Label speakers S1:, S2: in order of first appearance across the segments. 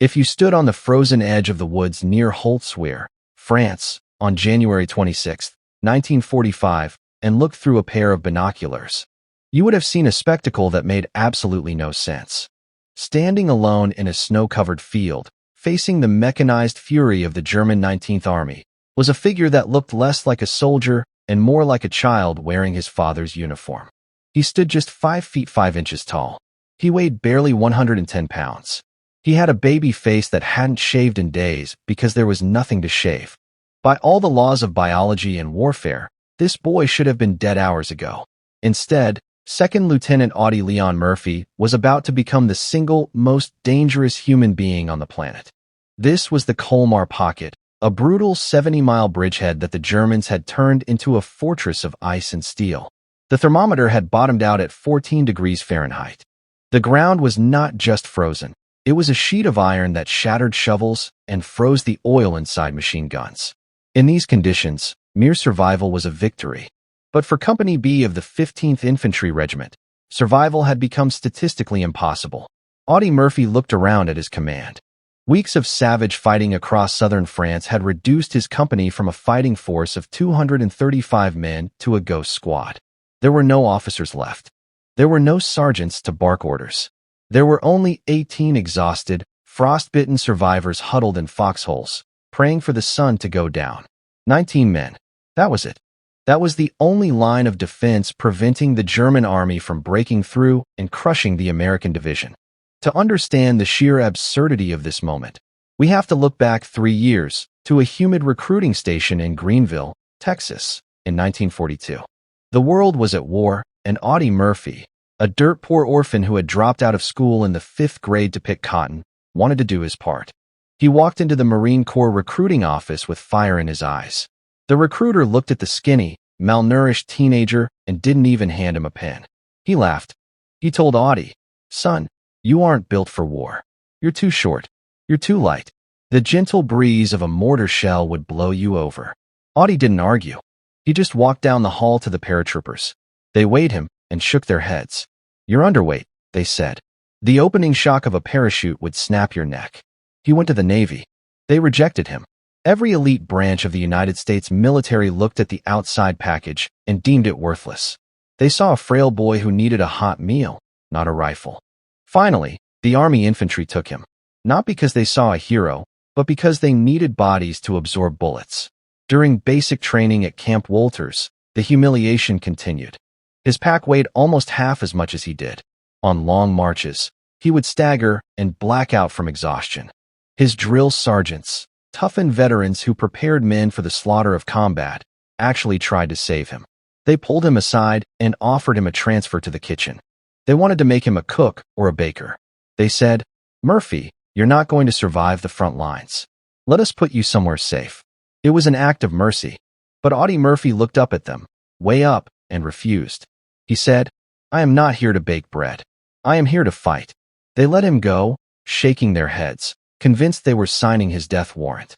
S1: If you stood on the frozen edge of the woods near Holtzwihr, France, on January 26, 1945, and looked through a pair of binoculars, you would have seen a spectacle that made absolutely no sense. Standing alone in a snow-covered field, facing the mechanized fury of the German 19th Army, was a figure that looked less like a soldier and more like a child wearing his father's uniform. He stood just 5 feet 5 inches tall. He weighed barely 110 pounds. He had a baby face that hadn't shaved in days because there was nothing to shave. By all the laws of biology and warfare, this boy should have been dead hours ago. Instead, Second Lieutenant Audie Murphy was about to become the single most dangerous human being on the planet. This was the Colmar Pocket, a brutal 70-mile bridgehead that the Germans had turned into a fortress of ice and steel. The thermometer had bottomed out at 14 degrees Fahrenheit. The ground was not just frozen. It was a sheet of iron that shattered shovels and froze the oil inside machine guns. In these conditions, mere survival was a victory. But for Company B of the 15th Infantry Regiment, survival had become statistically impossible. Audie Murphy looked around at his command. Weeks of savage fighting across southern France had reduced his company from a fighting force of 235 men to a ghost squad. There were no officers left. There were no sergeants to bark orders. There were only 18 exhausted, frostbitten survivors huddled in foxholes, praying for the sun to go down. 19 men. That was it. That was the only line of defense preventing the German army from breaking through and crushing the American division. To understand the sheer absurdity of this moment, we have to look back 3 years to a humid recruiting station in Greenville, Texas, in 1942. The world was at war, and Audie Murphy, a dirt-poor orphan who had dropped out of school in the 5th grade to pick cotton, wanted to do his part. He walked into the Marine Corps recruiting office with fire in his eyes. The recruiter looked at the skinny, malnourished teenager and didn't even hand him a pen. He laughed. He told Audie, "Son, you aren't built for war. You're too short. You're too light. The gentle breeze of a mortar shell would blow you over." Audie didn't argue. He just walked down the hall to the paratroopers. They weighed him and shook their heads. "You're underweight," they said. "The opening shock of a parachute would snap your neck." He went to the Navy. They rejected him. Every elite branch of the United States military looked at the outside package and deemed it worthless. They saw a frail boy who needed a hot meal, not a rifle. Finally, the Army infantry took him, not because they saw a hero, but because they needed bodies to absorb bullets. During basic training at Camp Wolters, the humiliation continued. His pack weighed almost half as much as he did. On long marches, he would stagger and black out from exhaustion. His drill sergeants, toughened veterans who prepared men for the slaughter of combat, actually tried to save him. They pulled him aside and offered him a transfer to the kitchen. They wanted to make him a cook or a baker. They said, "Murphy, you're not going to survive the front lines. Let us put you somewhere safe." It was an act of mercy. But Audie Murphy looked up at them, way up, and refused. He said, "I am not here to bake bread. I am here to fight." They let him go, shaking their heads, convinced they were signing his death warrant.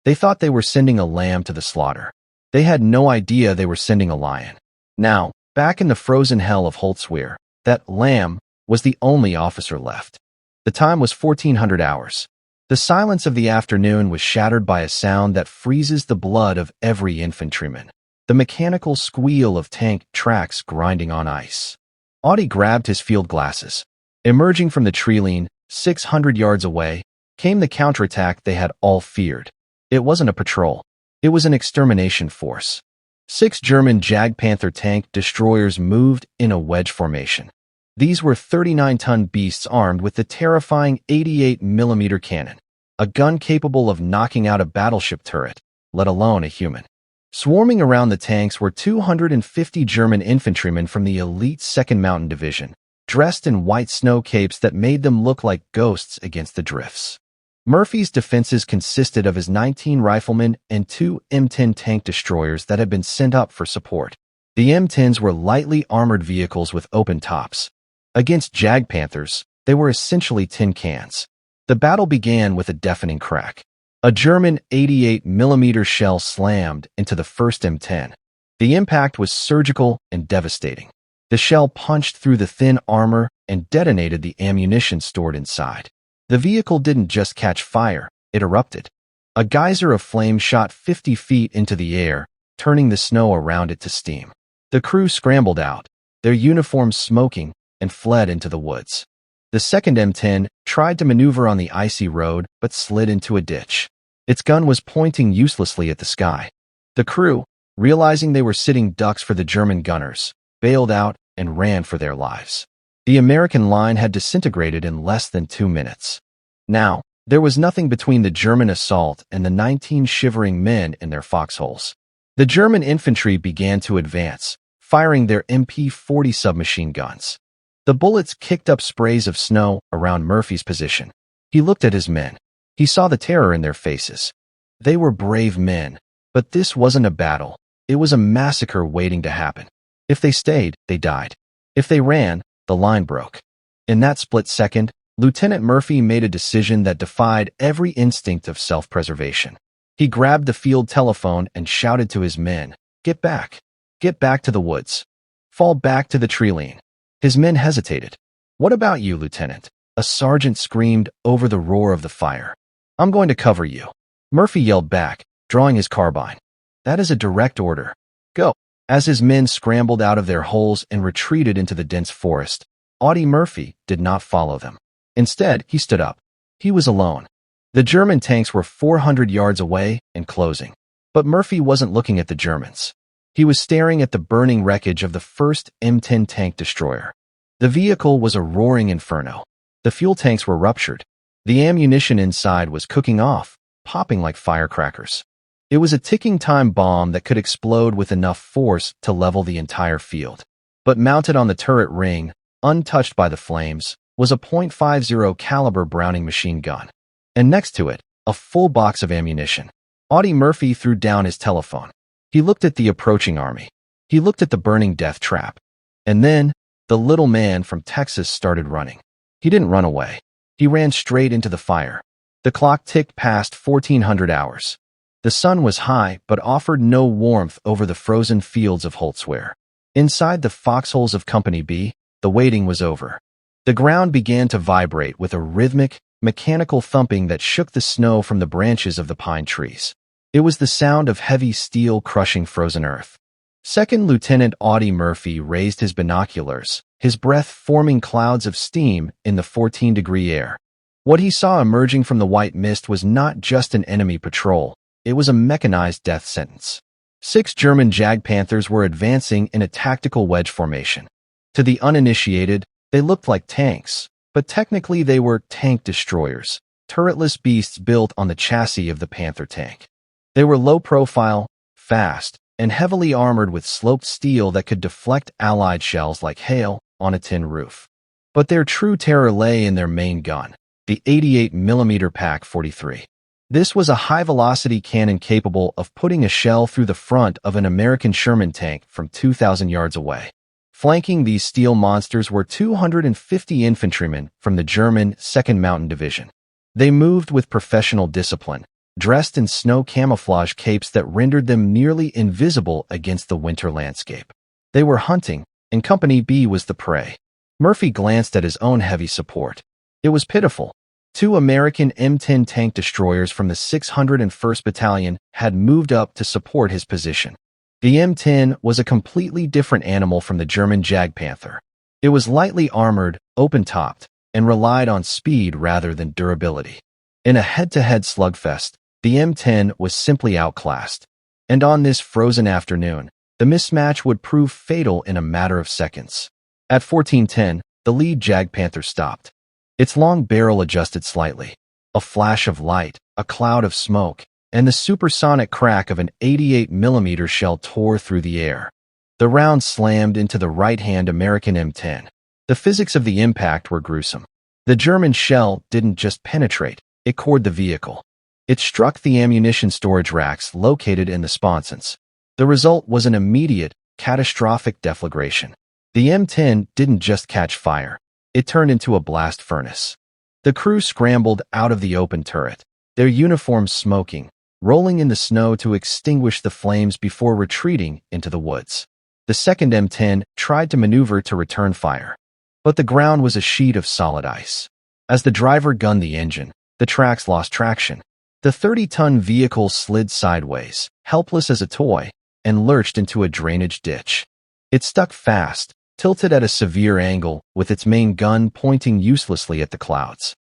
S1: They thought they were sending a lamb to the slaughter. They had no idea they were sending a lion. Now, back in the frozen hell of Holtzwihr, that lamb was the only officer left. The time was 1400 hours. The silence of the afternoon was shattered by a sound that freezes the blood of every infantryman. The mechanical squeal of tank tracks grinding on ice. Audie grabbed his field glasses. Emerging from the tree line, 600 yards away, came the counterattack they had all feared. It wasn't a patrol. It was an extermination force. 6 German Jagdpanther tank destroyers moved in a wedge formation. These were 39-ton beasts armed with the terrifying 88mm cannon, a gun capable of knocking out a battleship turret, let alone a human. Swarming around the tanks were 250 German infantrymen from the elite 2nd Mountain Division, dressed in white snow capes that made them look like ghosts against the drifts. Murphy's defenses consisted of his 19 riflemen and 2 M10 tank destroyers that had been sent up for support. The M10s were lightly armored vehicles with open tops. Against Jagdpanthers, they were essentially tin cans. The battle began with a deafening crack. A German 88mm shell slammed into the first M10. The impact was surgical and devastating. The shell punched through the thin armor and detonated the ammunition stored inside. The vehicle didn't just catch fire, it erupted. A geyser of flame shot 50 feet into the air, turning the snow around it to steam. The crew scrambled out, their uniforms smoking, and fled into the woods. The second M10 tried to maneuver on the icy road but slid into a ditch. Its gun was pointing uselessly at the sky. The crew, realizing they were sitting ducks for the German gunners, bailed out and ran for their lives. The American line had disintegrated in less than 2 minutes. Now, there was nothing between the German assault and the 19 shivering men in their foxholes. The German infantry began to advance, firing their MP-40 submachine guns. The bullets kicked up sprays of snow around Murphy's position. He looked at his men. He saw the terror in their faces. They were brave men, but this wasn't a battle. It was a massacre waiting to happen. If they stayed, they died. If they ran, the line broke. In that split second, Lieutenant Murphy made a decision that defied every instinct of self-preservation. He grabbed the field telephone and shouted to his men, "Get back! Get back to the woods! Fall back to the tree line." His men hesitated. "What about you, Lieutenant?" a sergeant screamed over the roar of the fire. "I'm going to cover you." Murphy yelled back, drawing his carbine. "That is a direct order. Go." As his men scrambled out of their holes and retreated into the dense forest, Audie Murphy did not follow them. Instead, he stood up. He was alone. The German tanks were 400 yards away and closing. But Murphy wasn't looking at the Germans. He was staring at the burning wreckage of the first M10 tank destroyer. The vehicle was a roaring inferno. The fuel tanks were ruptured. The ammunition inside was cooking off, popping like firecrackers. It was a ticking time bomb that could explode with enough force to level the entire field. But mounted on the turret ring, untouched by the flames, was a .50 caliber Browning machine gun. And next to it, a full box of ammunition. Audie Murphy threw down his telephone. He looked at the approaching army. He looked at the burning death trap. And then, the little man from Texas started running. He didn't run away. He ran straight into the fire. The clock ticked past 1400 hours. The sun was high but offered no warmth over the frozen fields of Holtzwihr. Inside the foxholes of Company B, the waiting was over. The ground began to vibrate with a rhythmic, mechanical thumping that shook the snow from the branches of the pine trees. It was the sound of heavy steel crushing frozen earth. Second Lieutenant Audie Murphy raised his binoculars, his breath forming clouds of steam in the 14-degree air. What he saw emerging from the white mist was not just an enemy patrol. It was a mechanized death sentence. 6 German Jagdpanthers were advancing in a tactical wedge formation. To the uninitiated, they looked like tanks, but technically they were tank destroyers, turretless beasts built on the chassis of the Panther tank. They were low-profile, fast, and heavily armored with sloped steel that could deflect Allied shells like hail on a tin roof. But their true terror lay in their main gun, the 88mm PaK-43. This was a high-velocity cannon capable of putting a shell through the front of an American Sherman tank from 2,000 yards away. Flanking these steel monsters were 250 infantrymen from the German 2nd Mountain Division. They moved with professional discipline, dressed in snow camouflage capes that rendered them nearly invisible against the winter landscape. They were hunting, and Company B was the prey. Murphy glanced at his own heavy support. It was pitiful. 2 American M10 tank destroyers from the 601st Battalion had moved up to support his position. The M10 was a completely different animal from the German Jagdpanther. It was lightly armored, open-topped, and relied on speed rather than durability. In a head-to-head slugfest, the M10 was simply outclassed. And on this frozen afternoon, the mismatch would prove fatal in a matter of seconds. At 14:10, the lead Jagdpanther stopped. Its long barrel adjusted slightly. A flash of light, a cloud of smoke, and the supersonic crack of an 88mm shell tore through the air. The round slammed into the right-hand American M10. The physics of the impact were gruesome. The German shell didn't just penetrate, it cored the vehicle. It struck the ammunition storage racks located in the sponsons. The result was an immediate, catastrophic deflagration. The M10 didn't just catch fire. It turned into a blast furnace. The crew scrambled out of the open turret, their uniforms smoking, rolling in the snow to extinguish the flames before retreating into the woods. The second M10 tried to maneuver to return fire, but the ground was a sheet of solid ice. As the driver gunned the engine, the tracks lost traction. The 30-ton vehicle slid sideways, helpless as a toy, and lurched into a drainage ditch. It stuck fast, tilted at a severe angle, with its main gun pointing uselessly at the clouds.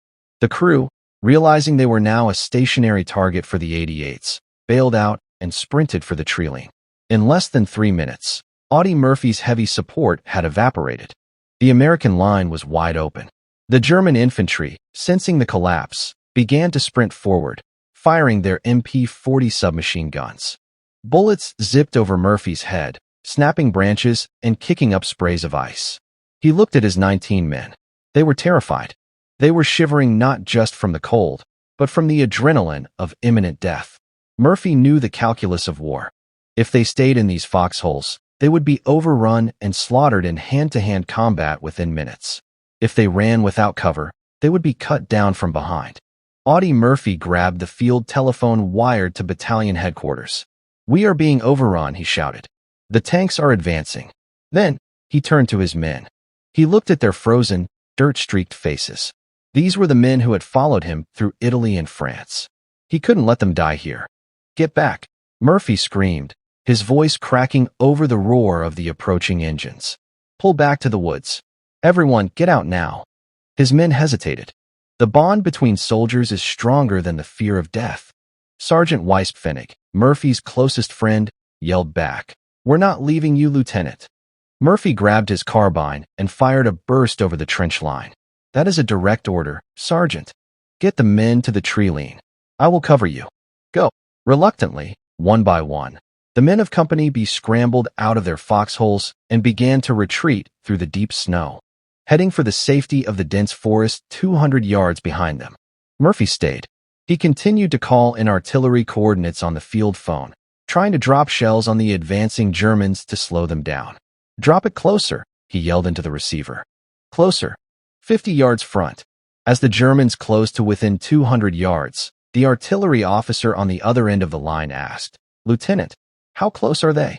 S1: The crew, realizing they were now a stationary target for the 88s, bailed out and sprinted for the tree. In less than 3 minutes, Audie Murphy's heavy support had evaporated. The American line was wide open. The German infantry, sensing the collapse, began to sprint forward, firing their MP-40 submachine guns. Bullets zipped over Murphy's head, snapping branches and kicking up sprays of ice. He looked at his 19 men. They were terrified. They were shivering not just from the cold, but from the adrenaline of imminent death. Murphy knew the calculus of war. If they stayed in these foxholes, they would be overrun and slaughtered in hand-to-hand combat within minutes. If they ran without cover, they would be cut down from behind. Audie Murphy grabbed the field telephone wired to battalion headquarters. "We are being overrun," he shouted. "The tanks are advancing." Then, he turned to his men. He looked at their frozen, dirt-streaked faces. These were the men who had followed him through Italy and France. He couldn't let them die here. "Get back!" Murphy screamed, his voice cracking over the roar of the approaching engines. "Pull back to the woods. Everyone, get out now." His men hesitated. The bond between soldiers is stronger than the fear of death. Sergeant Weisspfennig, Murphy's closest friend, yelled back, "We're not leaving you, Lieutenant." Murphy grabbed his carbine and fired a burst over the trench line. "That is a direct order, Sergeant. Get the men to the tree line. I will cover you. Go." Reluctantly, one by one, the men of Company B scrambled out of their foxholes and began to retreat through the deep snow, heading for the safety of the dense forest 200 yards behind them. Murphy stayed. He continued to call in artillery coordinates on the field phone, trying to drop shells on the advancing Germans to slow them down. "Drop it closer," he yelled into the receiver. "Closer. 50 yards front." As the Germans closed to within 200 yards, the artillery officer on the other end of the line asked, "Lieutenant, how close are they?"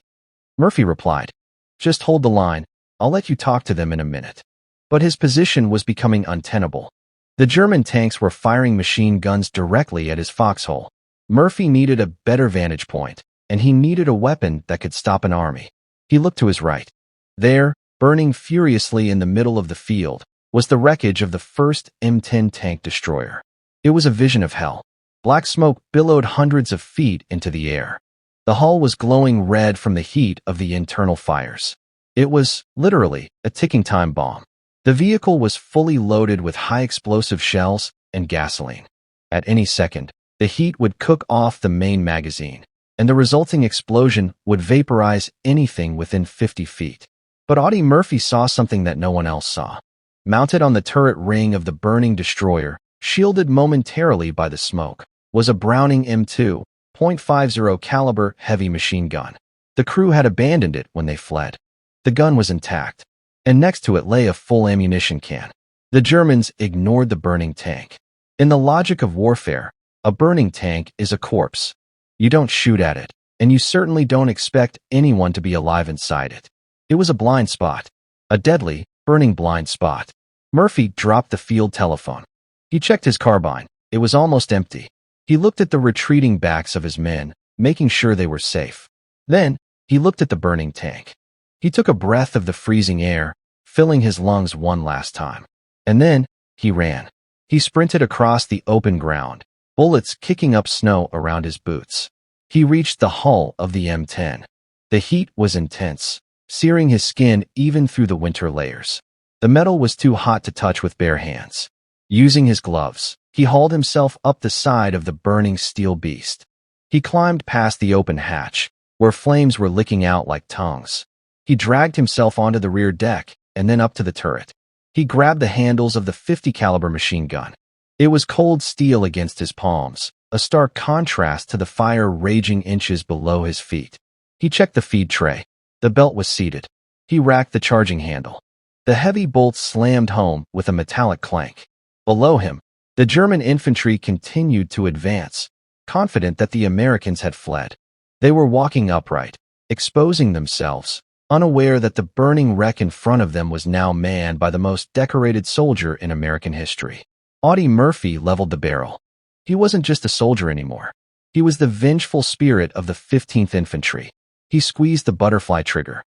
S1: Murphy replied, "Just hold the line. I'll let you talk to them in a minute." But his position was becoming untenable. The German tanks were firing machine guns directly at his foxhole. Murphy needed a better vantage point, and he needed a weapon that could stop an army. He looked to his right. There, burning furiously in the middle of the field, was the wreckage of the first M10 tank destroyer. It was a vision of hell. Black smoke billowed hundreds of feet into the air. The hull was glowing red from the heat of the internal fires. It was, literally, a ticking time bomb. The vehicle was fully loaded with high-explosive shells and gasoline. At any second, the heat would cook off the main magazine, and the resulting explosion would vaporize anything within 50 feet. But Audie Murphy saw something that no one else saw. Mounted on the turret ring of the burning destroyer, shielded momentarily by the smoke, was a Browning M2 .50 caliber heavy machine gun. The crew had abandoned it when they fled. The gun was intact, and next to it lay a full ammunition can. The Germans ignored the burning tank. In the logic of warfare, a burning tank is a corpse. You don't shoot at it, and you certainly don't expect anyone to be alive inside it. It was a blind spot, a deadly, burning blind spot. Murphy dropped the field telephone. He checked his carbine. It was almost empty. He looked at the retreating backs of his men, making sure they were safe. Then, he looked at the burning tank. He took a breath of the freezing air, filling his lungs one last time. And then, he ran. He sprinted across the open ground, bullets kicking up snow around his boots. He reached the hull of the M10. The heat was intense, searing his skin even through the winter layers. The metal was too hot to touch with bare hands. Using his gloves, he hauled himself up the side of the burning steel beast. He climbed past the open hatch, where flames were licking out like tongues. He dragged himself onto the rear deck and then up to the turret. He grabbed the handles of the 50 caliber machine gun. It was cold steel against his palms, a stark contrast to the fire raging inches below his feet. He checked the feed tray. The belt was seated. He racked the charging handle. The heavy bolts slammed home with a metallic clank. Below him, the German infantry continued to advance, confident that the Americans had fled. They were walking upright, exposing themselves, unaware that the burning wreck in front of them was now manned by the most decorated soldier in American history. Audie Murphy leveled the barrel. He wasn't just a soldier anymore. He was the vengeful spirit of the 15th Infantry. He squeezed the butterfly trigger.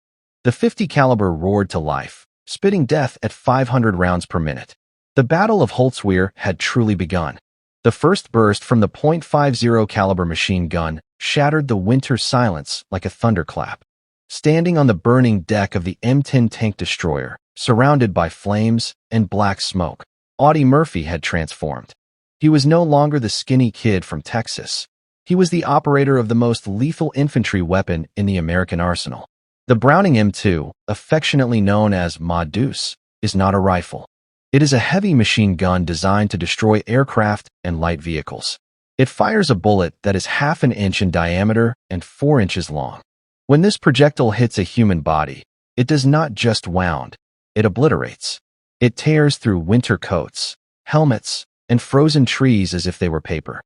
S1: The 50 caliber roared to life, spitting death at 500 rounds per minute. The Battle of Holtzwihr had truly begun. The first burst from the .50 caliber machine gun shattered the winter silence like a thunderclap. Standing on the burning deck of the M10 tank destroyer, surrounded by flames and black smoke, Audie Murphy had transformed. He was no longer the skinny kid from Texas. He was the operator of the most lethal infantry weapon in the American arsenal. The Browning M2, affectionately known as Ma Deuce, is not a rifle. It is a heavy machine gun designed to destroy aircraft and light vehicles. It fires a bullet that is half an inch in diameter and 4 inches long. When this projectile hits a human body, it does not just wound, it obliterates. It tears through winter coats, helmets, and frozen trees as if they were paper.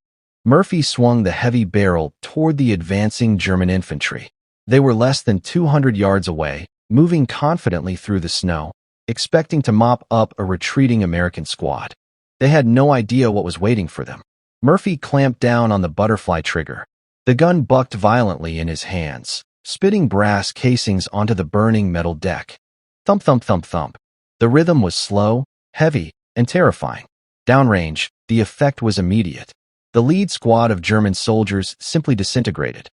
S1: Murphy swung the heavy barrel toward the advancing German infantry. They were less than 200 yards away, moving confidently through the snow, expecting to mop up a retreating American squad. They had no idea what was waiting for them. Murphy clamped down on the butterfly trigger. The gun bucked violently in his hands, spitting brass casings onto the burning metal deck. Thump, thump, thump, thump. The rhythm was slow, heavy, and terrifying. Downrange, the effect was immediate. The lead squad of German soldiers simply disintegrated.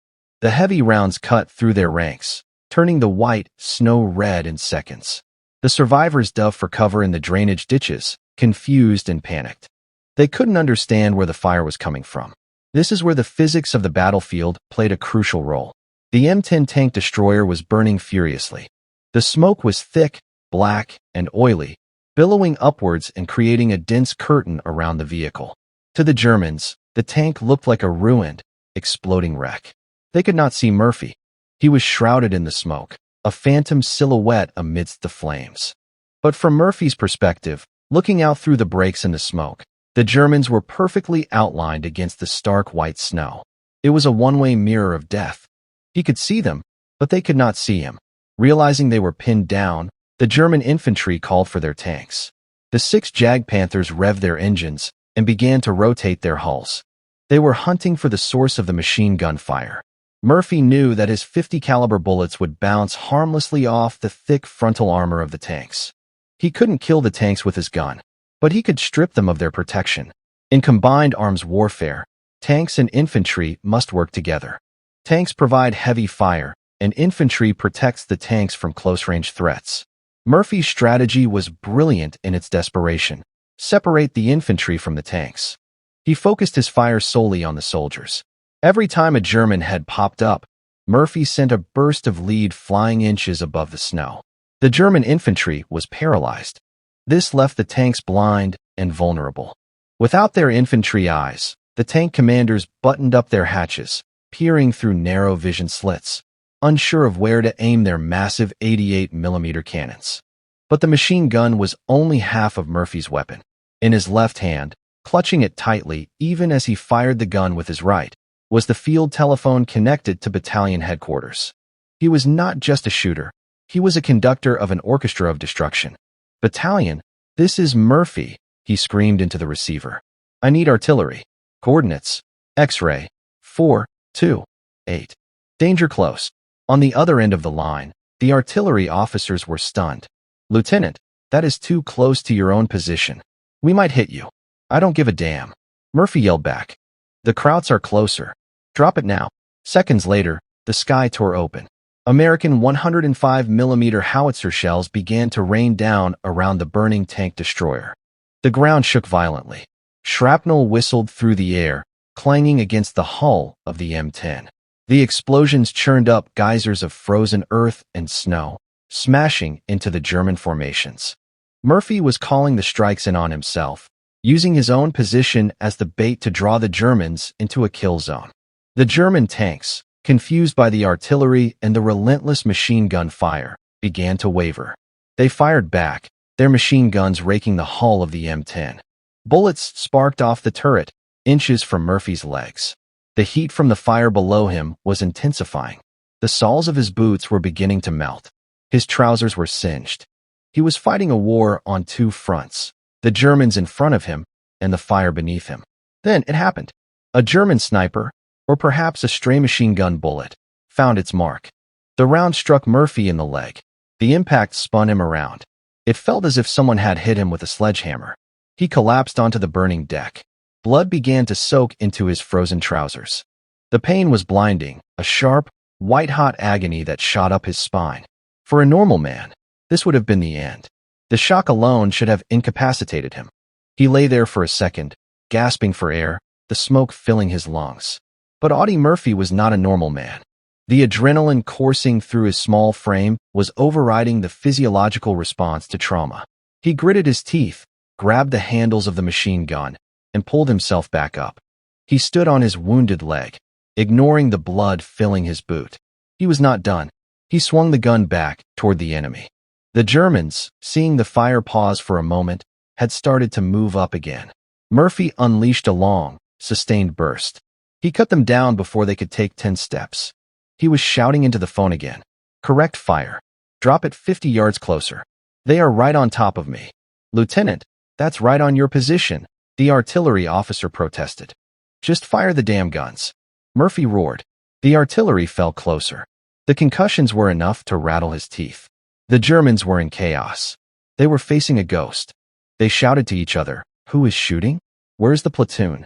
S1: The heavy rounds cut through their ranks, turning the white snow red in seconds. The survivors dove for cover in the drainage ditches, confused and panicked. They couldn't understand where the fire was coming from. This is where the physics of the battlefield played a crucial role. The M10 tank destroyer was burning furiously. The smoke was thick, black, and oily, billowing upwards and creating a dense curtain around the vehicle. To the Germans, the tank looked like a ruined, exploding wreck. They could not see Murphy. He was shrouded in the smoke, a phantom silhouette amidst the flames. But from Murphy's perspective, looking out through the breaks in the smoke, the Germans were perfectly outlined against the stark white snow. It was a one-way mirror of death. He could see them, but they could not see him. Realizing they were pinned down, the German infantry called for their tanks. The 6 Jag Panthers revved their engines and began to rotate their hulls. They were hunting for the source of the machine gun fire. Murphy knew that his 50 caliber bullets would bounce harmlessly off the thick frontal armor of the tanks. He couldn't kill the tanks with his gun, but he could strip them of their protection. In combined arms warfare, tanks and infantry must work together. Tanks provide heavy fire, and infantry protects the tanks from close-range threats. Murphy's strategy was brilliant in its desperation. Separate the infantry from the tanks. He focused his fire solely on the soldiers. Every time a German head popped up, Murphy sent a burst of lead flying inches above the snow. The German infantry was paralyzed. This left the tanks blind and vulnerable. Without their infantry eyes, the tank commanders buttoned up their hatches, peering through narrow vision slits, unsure of where to aim their massive 88mm cannons. But the machine gun was only half of Murphy's weapon. In his left hand, clutching it tightly even as he fired the gun with his right, was the field telephone connected to battalion headquarters. He was not just a shooter. He was a conductor of an orchestra of destruction. "Battalion, this is Murphy," he screamed into the receiver. "I need artillery. Coordinates: X-ray 428. Danger close." On the other end of the line, the artillery officers were stunned. "Lieutenant, that is too close to your own position. We might hit you." "I don't give a damn," Murphy yelled back. "The Krauts are closer. Drop it now." Seconds later, the sky tore open. American 105mm howitzer shells began to rain down around the burning tank destroyer. The ground shook violently. Shrapnel whistled through the air, clanging against the hull of the M10. The explosions churned up geysers of frozen earth and snow, smashing into the German formations. Murphy was calling the strikes in on himself, using his own position as the bait to draw the Germans into a kill zone. The German tanks, confused by the artillery and the relentless machine gun fire, began to waver. They fired back, their machine guns raking the hull of the M10. Bullets sparked off the turret, inches from Murphy's legs. The heat from the fire below him was intensifying. The soles of his boots were beginning to melt. His trousers were singed. He was fighting a war on two fronts. The Germans in front of him, and the fire beneath him. Then it happened. A German sniper, or perhaps a stray machine gun bullet, found its mark. The round struck Murphy in the leg. The impact spun him around. It felt as if someone had hit him with a sledgehammer. He collapsed onto the burning deck. Blood began to soak into his frozen trousers. The pain was blinding, a sharp, white-hot agony that shot up his spine. For a normal man, this would have been the end. The shock alone should have incapacitated him. He lay there for a second, gasping for air, the smoke filling his lungs. But Audie Murphy was not a normal man. The adrenaline coursing through his small frame was overriding the physiological response to trauma. He gritted his teeth, grabbed the handles of the machine gun, and pulled himself back up. He stood on his wounded leg, ignoring the blood filling his boot. He was not done. He swung the gun back toward the enemy. The Germans, seeing the fire pause for a moment, had started to move up again. Murphy unleashed a long, sustained burst. He cut them down before they could take 10 steps. He was shouting into the phone again. Correct fire. Drop it 50 yards closer. They are right on top of me. Lieutenant, that's right on your position, the artillery officer protested. Just fire the damn guns. Murphy roared. The artillery fell closer. The concussions were enough to rattle his teeth. The Germans were in chaos. They were facing a ghost. They shouted to each other, "Who is shooting? Where's the platoon?"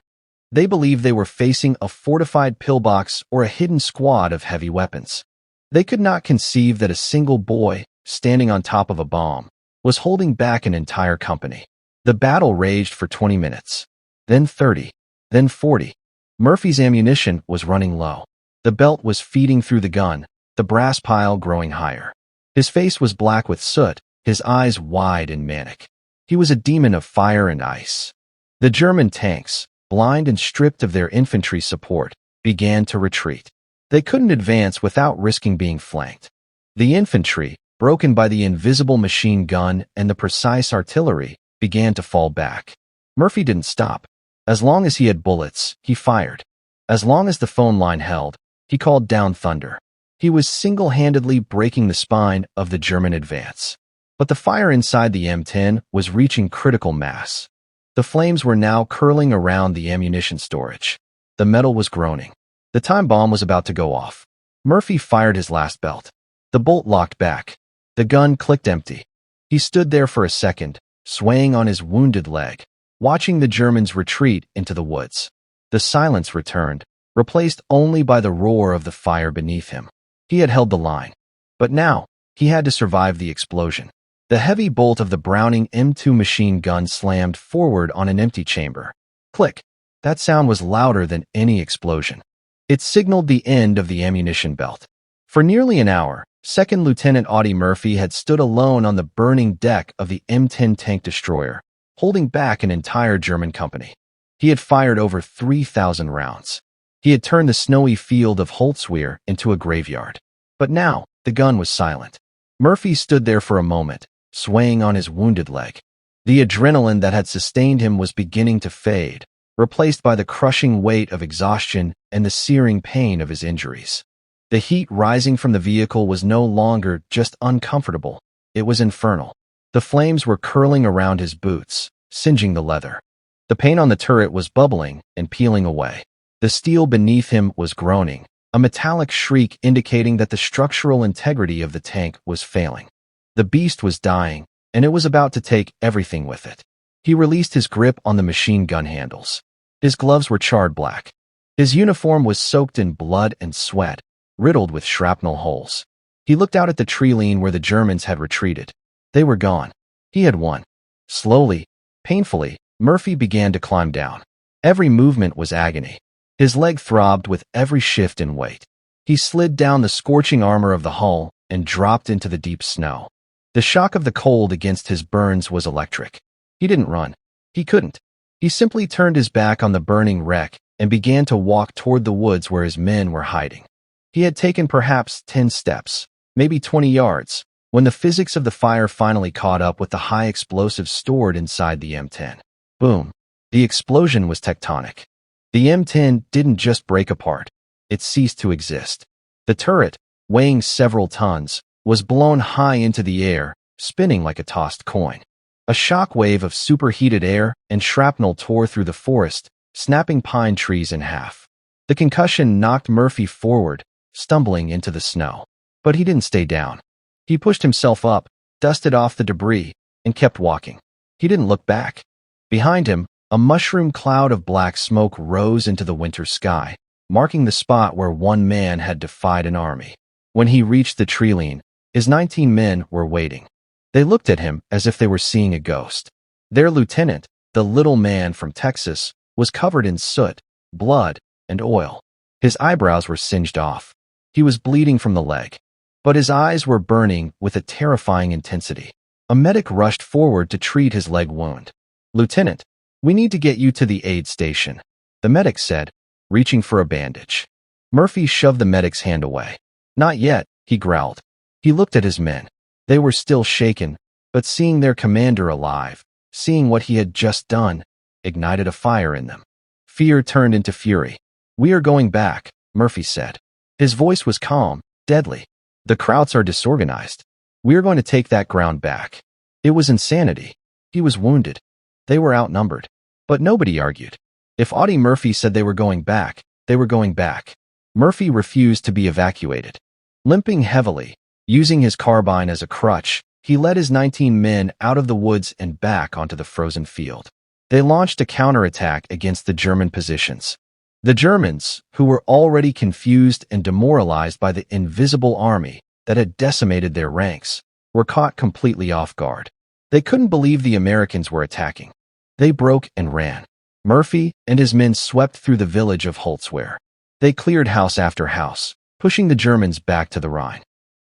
S1: They believed they were facing a fortified pillbox or a hidden squad of heavy weapons. They could not conceive that a single boy, standing on top of a bomb, was holding back an entire company. The battle raged for 20 minutes, then 30, then 40. Murphy's ammunition was running low. The belt was feeding through the gun, the brass pile growing higher. His face was black with soot, his eyes wide and manic. He was a demon of fire and ice. The German tanks, blind and stripped of their infantry support, began to retreat. They couldn't advance without risking being flanked. The infantry, broken by the invisible machine gun and the precise artillery, began to fall back. Murphy didn't stop. As long as he had bullets, he fired. As long as the phone line held, he called down thunder. He was single-handedly breaking the spine of the German advance. But the fire inside the M10 was reaching critical mass. The flames were now curling around the ammunition storage. The metal was groaning. The time bomb was about to go off. Murphy fired his last belt. The bolt locked back. The gun clicked empty. He stood there for a second, swaying on his wounded leg, watching the Germans retreat into the woods. The silence returned, replaced only by the roar of the fire beneath him. He had held the line. But now, he had to survive the explosion. The heavy bolt of the Browning M2 machine gun slammed forward on an empty chamber. Click. That sound was louder than any explosion. It signaled the end of the ammunition belt. For nearly an hour, Second Lieutenant Audie Murphy had stood alone on the burning deck of the M10 tank destroyer, holding back an entire German company. He had fired over 3,000 rounds. He had turned the snowy field of Holtzwihr into a graveyard. But now, the gun was silent. Murphy stood there for a moment, swaying on his wounded leg. The adrenaline that had sustained him was beginning to fade, replaced by the crushing weight of exhaustion and the searing pain of his injuries. The heat rising from the vehicle was no longer just uncomfortable, it was infernal. The flames were curling around his boots, singeing the leather. The paint on the turret was bubbling and peeling away. The steel beneath him was groaning, a metallic shriek indicating that the structural integrity of the tank was failing. The beast was dying, and it was about to take everything with it. He released his grip on the machine gun handles. His gloves were charred black. His uniform was soaked in blood and sweat, riddled with shrapnel holes. He looked out at the tree line where the Germans had retreated. They were gone. He had won. Slowly, painfully, Murphy began to climb down. Every movement was agony. His leg throbbed with every shift in weight. He slid down the scorching armor of the hull and dropped into the deep snow. The shock of the cold against his burns was electric. He didn't run. He couldn't. He simply turned his back on the burning wreck and began to walk toward the woods where his men were hiding. He had taken perhaps 10 steps, maybe 20 yards, when the physics of the fire finally caught up with the high explosives stored inside the M10. Boom. The explosion was tectonic. The M10 didn't just break apart. It ceased to exist. The turret, weighing several tons, was blown high into the air, spinning like a tossed coin. A shock wave of superheated air and shrapnel tore through the forest, snapping pine trees in half. The concussion knocked Murphy forward, stumbling into the snow. But he didn't stay down. He pushed himself up, dusted off the debris, and kept walking. He didn't look back. Behind him, a mushroom cloud of black smoke rose into the winter sky, marking the spot where one man had defied an army. When he reached the tree-line, his 19 men were waiting. They looked at him as if they were seeing a ghost. Their lieutenant, the little man from Texas, was covered in soot, blood, and oil. His eyebrows were singed off. He was bleeding from the leg, but his eyes were burning with a terrifying intensity. A medic rushed forward to treat his leg wound. "Lieutenant, we need to get you to the aid station," the medic said, reaching for a bandage. Murphy shoved the medic's hand away. "Not yet," he growled. He looked at his men. They were still shaken, but seeing their commander alive, seeing what he had just done, ignited a fire in them. Fear turned into fury. "We are going back," Murphy said. His voice was calm, deadly. "The Krauts are disorganized. We are going to take that ground back." It was insanity. He was wounded. They were outnumbered. But nobody argued. If Audie Murphy said they were going back, they were going back. Murphy refused to be evacuated. Limping heavily, using his carbine as a crutch, he led his 19 men out of the woods and back onto the frozen field. They launched a counterattack against the German positions. The Germans, who were already confused and demoralized by the invisible army that had decimated their ranks, were caught completely off guard. They couldn't believe the Americans were attacking. They broke and ran. Murphy and his men swept through the village of Holtzwihr. They cleared house after house, pushing the Germans back to the Rhine.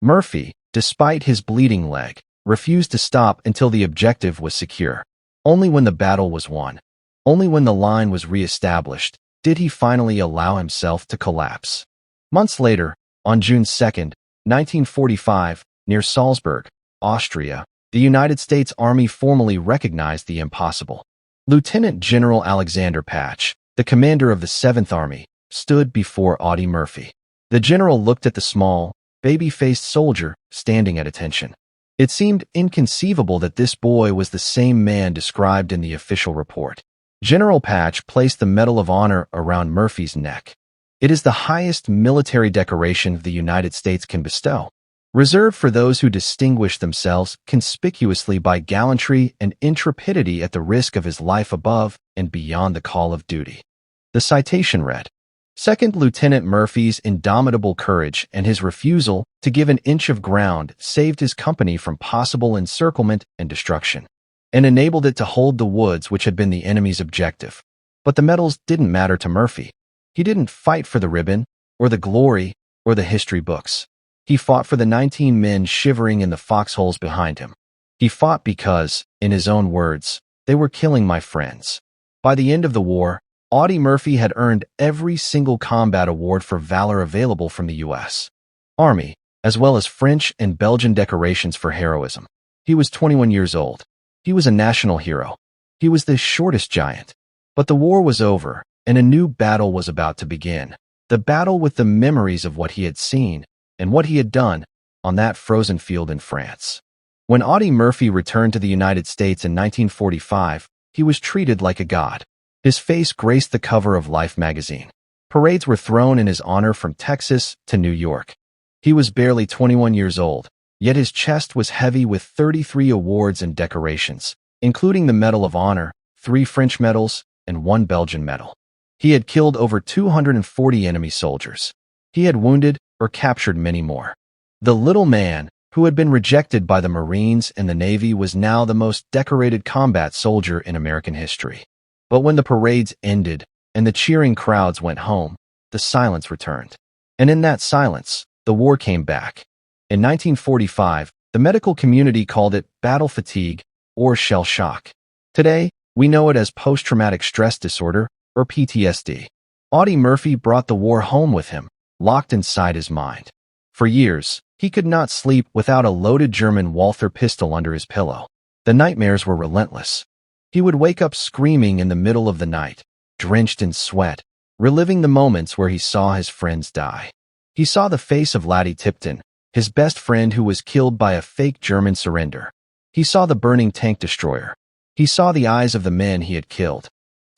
S1: Murphy, despite his bleeding leg, refused to stop until the objective was secure. Only when the battle was won, only when the line was re-established, did he finally allow himself to collapse. Months later, on June 2, 1945, near Salzburg, Austria, the United States Army formally recognized the impossible. Lieutenant General Alexander Patch, the commander of the 7th Army, stood before Audie Murphy. The general looked at the small, baby-faced soldier standing at attention. It seemed inconceivable that this boy was the same man described in the official report. General Patch placed the Medal of Honor around Murphy's neck. It is the highest military decoration the United States can bestow, reserved for those who distinguish themselves conspicuously by gallantry and intrepidity at the risk of his life above and beyond the call of duty. The citation read, "Second Lieutenant Murphy's indomitable courage and his refusal to give an inch of ground saved his company from possible encirclement and destruction, and enabled it to hold the woods which had been the enemy's objective." But the medals didn't matter to Murphy. He didn't fight for the ribbon, or the glory, or the history books. He fought for the 19 men shivering in the foxholes behind him. He fought because, in his own words, "They were killing my friends." By the end of the war, Audie Murphy had earned every single combat award for valor available from the U.S. Army, as well as French and Belgian decorations for heroism. He was 21 years old. He was a national hero. He was the shortest giant. But the war was over, and a new battle was about to begin. The battle with the memories of what he had seen and what he had done on that frozen field in France. When Audie Murphy returned to the United States in 1945, he was treated like a god. His face graced the cover of Life magazine. Parades were thrown in his honor from Texas to New York. He was barely 21 years old, yet his chest was heavy with 33 awards and decorations, including the Medal of Honor, 3 French medals, and 1 Belgian medal. He had killed over 240 enemy soldiers. He had wounded or captured many more. The little man, who had been rejected by the Marines and the Navy, was now the most decorated combat soldier in American history. But when the parades ended and the cheering crowds went home, the silence returned. And in that silence, the war came back. In 1945, the medical community called it battle fatigue or shell shock. Today, we know it as post-traumatic stress disorder, or PTSD. Audie Murphy brought the war home with him, locked inside his mind. For years, he could not sleep without a loaded German Walther pistol under his pillow. The nightmares were relentless. He would wake up screaming in the middle of the night, drenched in sweat, reliving the moments where he saw his friends die. He saw the face of Laddie Tipton, his best friend who was killed by a fake German surrender. He saw the burning tank destroyer. He saw the eyes of the men he had killed.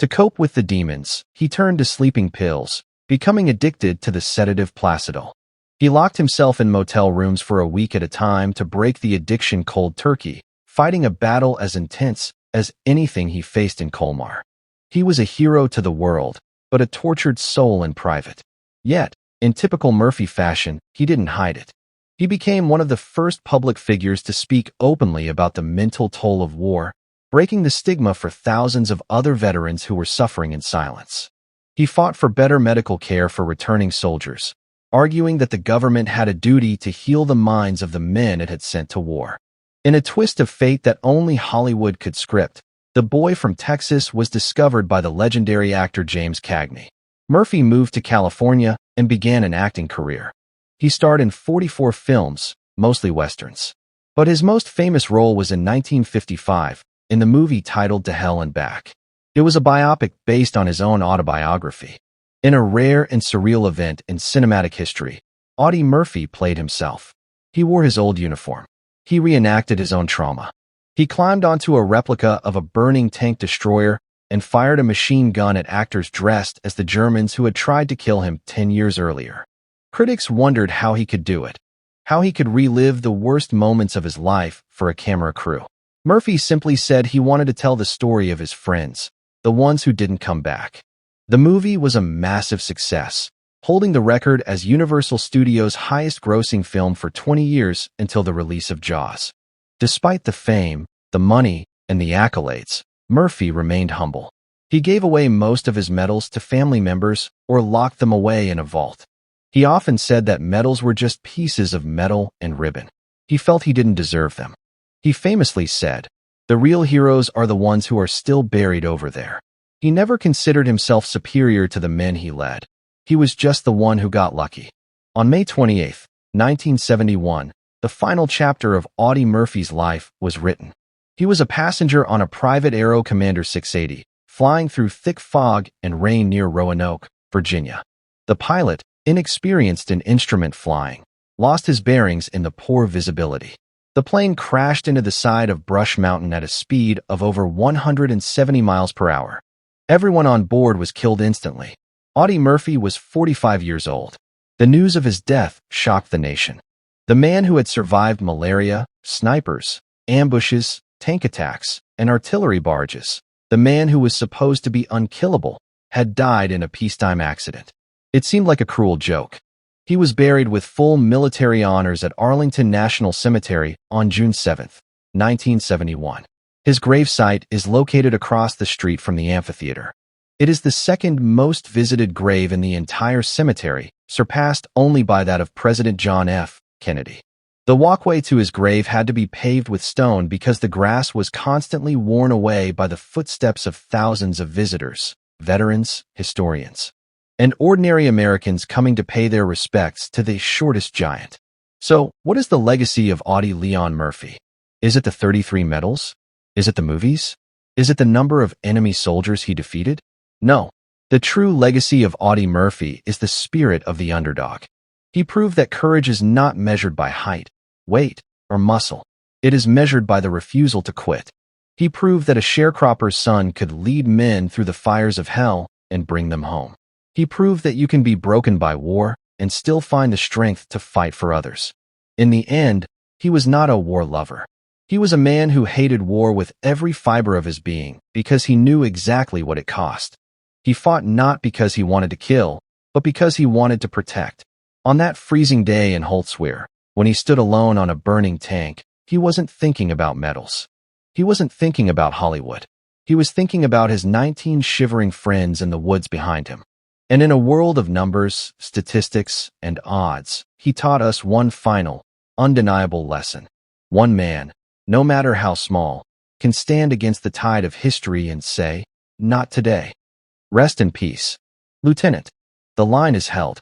S1: To cope with the demons, he turned to sleeping pills, becoming addicted to the sedative Placidol. He locked himself in motel rooms for a week at a time to break the addiction cold turkey, fighting a battle as intense as anything he faced in Colmar. He was a hero to the world, but a tortured soul in private. Yet, in typical Murphy fashion, he didn't hide it. He became one of the first public figures to speak openly about the mental toll of war, breaking the stigma for thousands of other veterans who were suffering in silence. He fought for better medical care for returning soldiers, arguing that the government had a duty to heal the minds of the men it had sent to war. In a twist of fate that only Hollywood could script, the boy from Texas was discovered by the legendary actor James Cagney. Murphy moved to California and began an acting career. He starred in 44 films, mostly westerns. But his most famous role was in 1955, in the movie titled To Hell and Back. It was a biopic based on his own autobiography. In a rare and surreal event in cinematic history, Audie Murphy played himself. He wore his old uniform. He reenacted his own trauma. He climbed onto a replica of a burning tank destroyer and fired a machine gun at actors dressed as the Germans who had tried to kill him 10 years earlier. Critics wondered how he could do it, how he could relive the worst moments of his life for a camera crew. Murphy simply said he wanted to tell the story of his friends, the ones who didn't come back. The movie was a massive success, holding the record as Universal Studios' highest-grossing film for 20 years until the release of Jaws. Despite the fame, the money, and the accolades, Murphy remained humble. He gave away most of his medals to family members or locked them away in a vault. He often said that medals were just pieces of metal and ribbon. He felt he didn't deserve them. He famously said, "The real heroes are the ones who are still buried over there." He never considered himself superior to the men he led. He was just the one who got lucky. On May 28, 1971, the final chapter of Audie Murphy's life was written. He was a passenger on a private Aero Commander 680, flying through thick fog and rain near Roanoke, Virginia. The pilot, inexperienced in instrument flying, lost his bearings in the poor visibility. The plane crashed into the side of Brush Mountain at a speed of over 170 miles per hour. Everyone on board was killed instantly. Audie Murphy was 45 years old. The news of his death shocked the nation. The man who had survived malaria, snipers, ambushes, tank attacks, and artillery barrages, the man who was supposed to be unkillable, had died in a peacetime accident. It seemed like a cruel joke. He was buried with full military honors at Arlington National Cemetery on June 7, 1971. His gravesite is located across the street from the amphitheater. It is the second most visited grave in the entire cemetery, surpassed only by that of President John F. Kennedy. The walkway to his grave had to be paved with stone because the grass was constantly worn away by the footsteps of thousands of visitors, veterans, historians, and ordinary Americans coming to pay their respects to the shortest giant. So, what is the legacy of Audie Leon Murphy? Is it the 33 medals? Is it the movies? Is it the number of enemy soldiers he defeated? No. The true legacy of Audie Murphy is the spirit of the underdog. He proved that courage is not measured by height, weight, or muscle. It is measured by the refusal to quit. He proved that a sharecropper's son could lead men through the fires of hell and bring them home. He proved that you can be broken by war and still find the strength to fight for others. In the end, he was not a war lover. He was a man who hated war with every fiber of his being because he knew exactly what it cost. He fought not because he wanted to kill, but because he wanted to protect. On that freezing day in Holtzwihr, when he stood alone on a burning tank, he wasn't thinking about medals. He wasn't thinking about Hollywood. He was thinking about his 19 shivering friends in the woods behind him. And in a world of numbers, statistics, and odds, he taught us one final, undeniable lesson. One man, no matter how small, can stand against the tide of history and say, "Not today." Rest in peace, Lieutenant. The line is held.